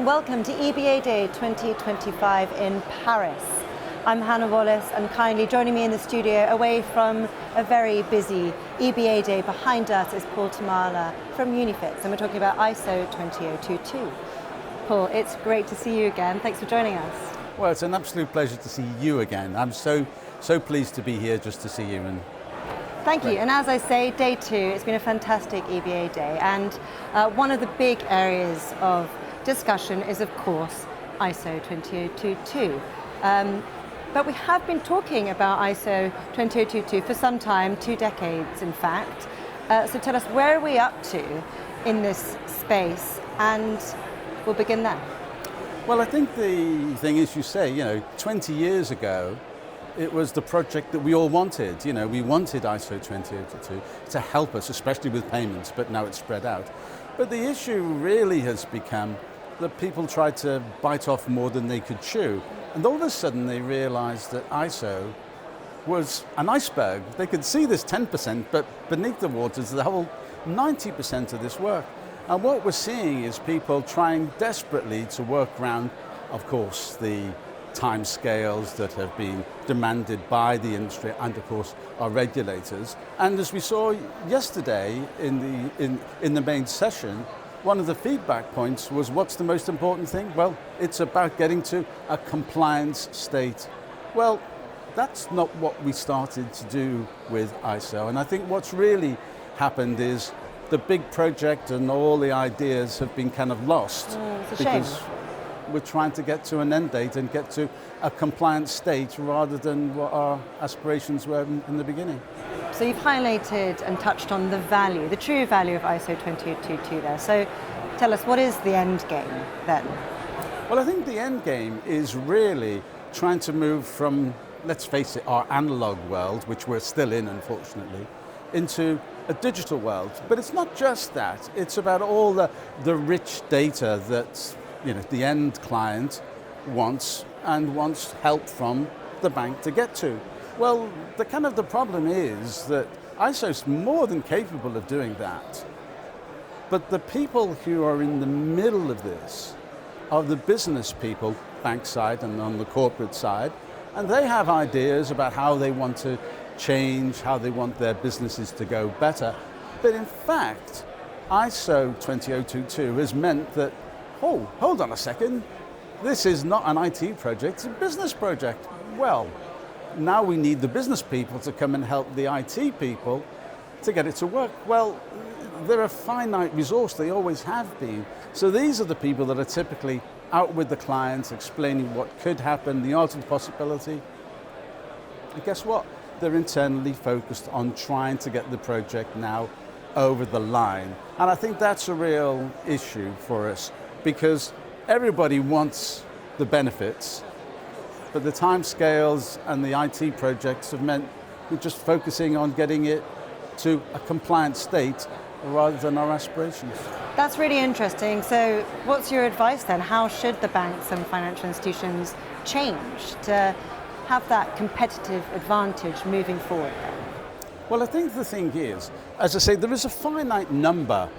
and welcome to EBAday 2025 in Paris. I'm Hannah Wallace, and kindly joining me in the studio away from a very busy EBAday behind us is Paul Thomalla from Unifits, and we're talking about ISO 20022. Paul, it's great to see you again. Thanks for joining us. Well, it's an absolute pleasure to see you again. I'm so pleased to be here just to see you. Thank you. And as I say, day two, it's been a fantastic EBA day. And one of the big areas of discussion is, of course, ISO 20022. But we have been talking about ISO 20022 for some time, 2 decades in fact. So tell us, where are we up to in this space? And we'll begin there. Well, I think the thing is, you say, 20 years ago, it was the project that we all wanted. We wanted ISO 20022 to help us, especially with payments, but now it's spread out. But the issue really has become that people tried to bite off more than they could chew. And all of a sudden they realized that ISO was an iceberg. They could see this 10%, but beneath the waters, the whole 90% of this work. And what we're seeing is people trying desperately to work around, of course, the timescales that have been demanded by the industry and, of course, our regulators. And as we saw yesterday in the main session, one of the feedback points was, what's the most important thing? Well, it's about getting to a compliance state. Well, that's not what we started to do with ISO. And I think what's really happened is the big project and all the ideas have been kind of lost. It's a shame. We're trying to get to an end date and get to a compliant state rather than what our aspirations were in the beginning. So you've highlighted and touched on the value, the true value of ISO 20022 there. So tell us, what is the end game then? Well, I think the end game is really trying to move from, let's face it, our analog world, which we're still in, unfortunately, into a digital world. But it's not just that. It's about all the rich data that the end client wants help from the bank to get to. Well, the problem is that ISO's more than capable of doing that. But the people who are in the middle of this are the business people, bank side and on the corporate side, and they have ideas about how they want to change, how they want their businesses to go better. But in fact, ISO 20022 has meant that, oh, hold on a second, this is not an IT project, it's a business project. Well, now we need the business people to come and help the IT people to get it to work. Well, they're a finite resource, they always have been. So these are the people that are typically out with the clients, explaining what could happen, the art of the possibility. And guess what? They're internally focused on trying to get the project now over the line. And I think that's a real issue for us, because everybody wants the benefits, but the timescales and the IT projects have meant we're just focusing on getting it to a compliant state rather than our aspirations. That's really interesting. So what's your advice then? How should the banks and financial institutions change to have that competitive advantage moving forward then? Well, I think the thing is, as I say, there is a finite number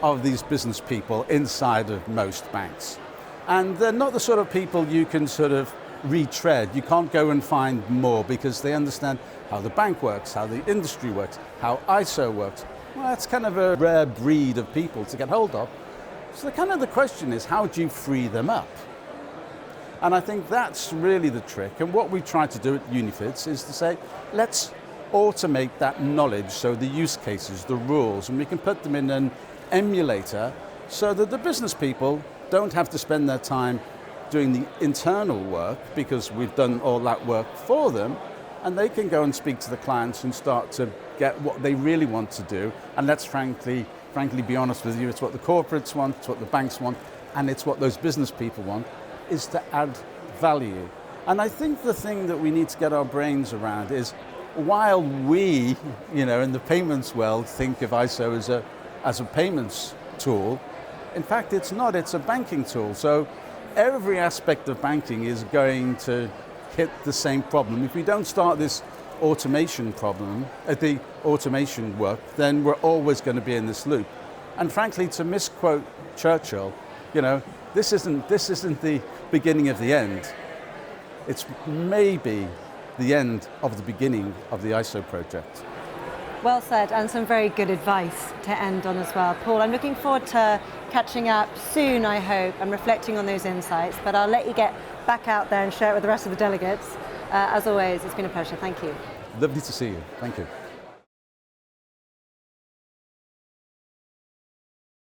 of these business people inside of most banks. And they're not the sort of people you can sort of retread. You can't go and find more, because they understand how the bank works, how the industry works, how ISO works. Well, that's kind of a rare breed of people to get hold of. So the question is, how do you free them up? And I think that's really the trick. And what we try to do at Unifits is to say, let's automate that knowledge, so the use cases, the rules, and we can put them in an emulator so that the business people don't have to spend their time doing the internal work, because we've done all that work for them, and they can go and speak to the clients and start to get what they really want to do. And let's frankly be honest with you, it's what the corporates want, it's what the banks want, and it's what those business people want, is to add value. And I think the thing that we need to get our brains around is, while we, in the payments world, think of ISO as a payments tool, in fact it's not, it's a banking tool. So every aspect of banking is going to hit the same problem. If we don't start this automation problem, the automation work, then we're always going to be in this loop. And frankly, to misquote Churchill, You know, this isn't the beginning of the end. It's maybe the end of the beginning of the ISO project. Well said, and some very good advice to end on as well. Paul, I'm looking forward to catching up soon, I hope, and reflecting on those insights, but I'll let you get back out there and share it with the rest of the delegates. As always, it's been a pleasure. Thank you. Lovely to see you. Thank you.